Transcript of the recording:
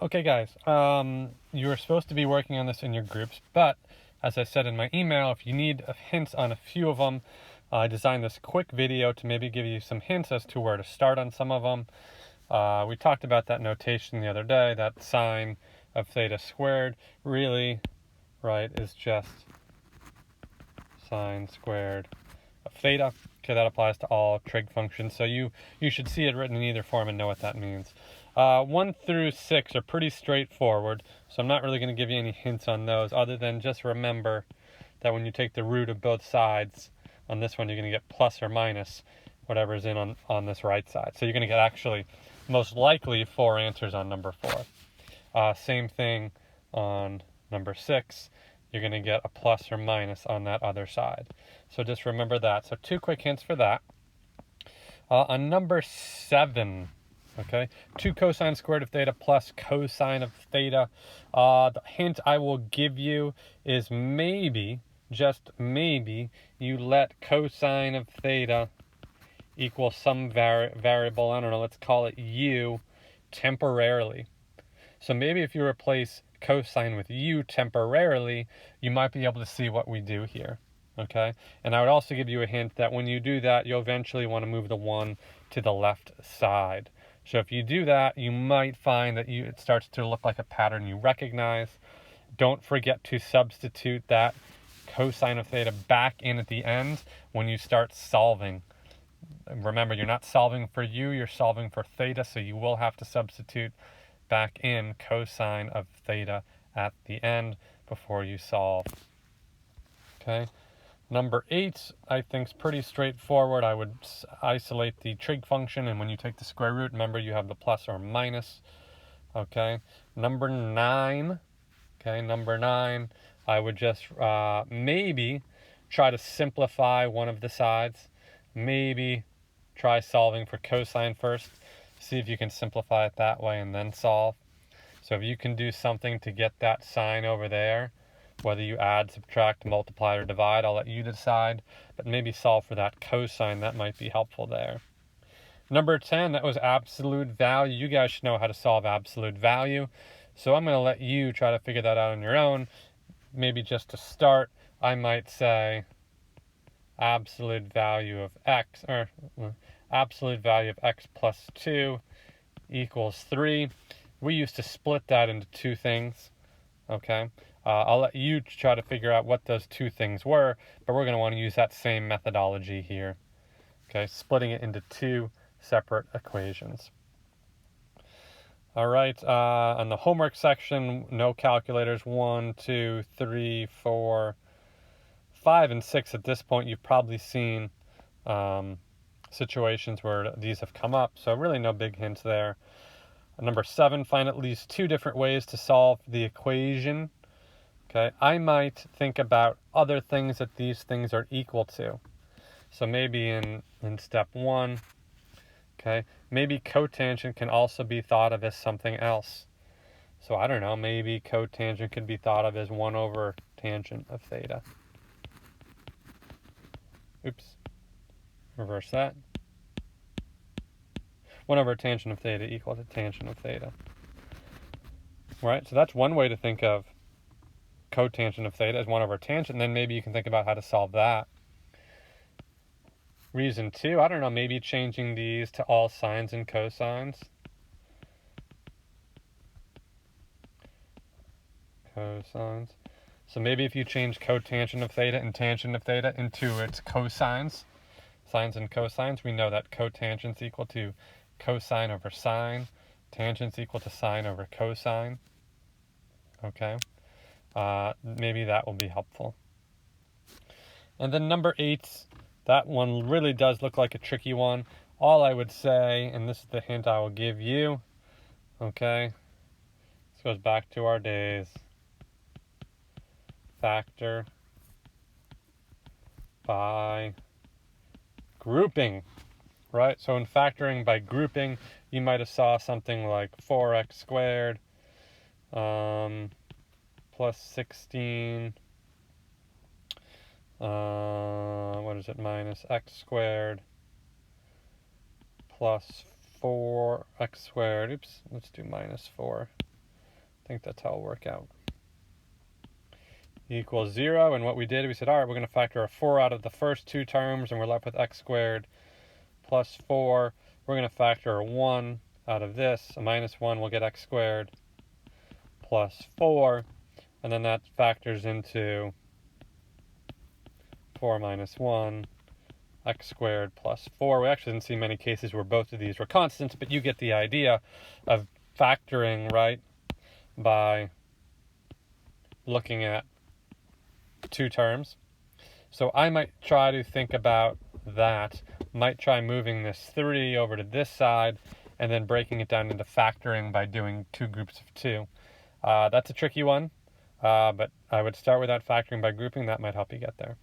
Okay, guys, you were supposed to be working on this in your groups, but as I said in my email, if you need hints on a few of them, I designed this quick video to maybe give you some hints as to where to start on some of them. We talked about that notation the other day, that sine of theta squared really, right, is just sine squared of theta. Okay, that applies to all trig functions, so you should see it written in either form and know what that means. 1 through 6 are pretty straightforward, so I'm not really going to give you any hints on those other than just remember that when you take the root of both sides, on this one you're going to get plus or minus whatever's in on this right side. So you're going to get actually most likely 4 answers on number 4. Same thing on number 6. You're going to get a plus or minus on that other side. So just remember that. So 2 quick hints for that. On number 7, okay, 2 cosine squared of theta plus cosine of theta. The hint I will give you is maybe, just maybe, you let cosine of theta equal some variable, I don't know, let's call it u, temporarily. So maybe if you replace cosine with u temporarily, you might be able to see what we do here. Okay, and I would also give you a hint that when you do that, you'll eventually want to move the 1 to the left side. So if you do that, you might find that it starts to look like a pattern you recognize. Don't forget to substitute that cosine of theta back in at the end when you start solving. Remember, you're not solving for u, you're solving for theta, so you will have to substitute back in cosine of theta at the end before you solve. Okay. Number 8, I think, is pretty straightforward. I would isolate the trig function, and when you take the square root, remember you have the plus or minus. Okay. Number 9, I would just maybe try to simplify one of the sides. Maybe try solving for cosine first. See if you can simplify it that way and then solve. So if you can do something to get that sign over there, whether you add, subtract, multiply, or divide, I'll let you decide. But maybe solve for that cosine. That might be helpful there. Number 10, that was absolute value. You guys should know how to solve absolute value. So I'm going to let you try to figure that out on your own. Maybe just to start, I might say absolute value of x, or absolute value of x plus 2 equals 3. We used to split that into 2 things. Okay, I'll let you try to figure out what those 2 things were, but we're going to want to use that same methodology here. Okay, splitting it into 2 separate equations. All right, on the homework section, no calculators. 1, 2, 3, 4, 5, and 6. At this point, you've probably seen situations where these have come up, so really no big hints there. Number 7, find at least 2 different ways to solve the equation. Okay, I might think about other things that these things are equal to. So maybe in step 1, okay, maybe cotangent can also be thought of as something else. So I don't know, maybe cotangent could be thought of as 1 over tangent of theta. Oops, reverse that. 1 over tangent of theta equal to tangent of theta. Right, so that's one way to think of cotangent of theta as 1 over tangent, and then maybe you can think about how to solve that. Reason 2, I don't know, maybe changing these to all sines and cosines. Cosines. So maybe if you change cotangent of theta and tangent of theta into its cosines, sines and cosines, we know that cotangent's equal to cosine over sine, tangent's equal to sine over cosine. Okay, maybe that will be helpful. And then number 8, that one really does look like a tricky one. All I would say, and this is the hint I will give you, okay, this goes back to our days. Factor by grouping, right? So in factoring by grouping, you might have saw something like 4x squared plus 16, what is it, minus x squared plus 4x squared. Oops, let's do minus 4. think that's how it'll work out. Equals 0, and what we did, we said, all right, we're going to factor a 4 out of the first two terms, and we're left with x squared plus 4. We're going to factor a 1 out of this, a minus 1, we'll get x squared plus 4, and then that factors into 4 minus 1, x squared plus 4. We actually didn't see many cases where both of these were constants, but you get the idea of factoring, right, by looking at two terms. So I might try to think about that. Might try moving this 3 over to this side and then breaking it down into factoring by doing two groups of 2. That's a tricky one, but I would start with that factoring by grouping. That might help you get there.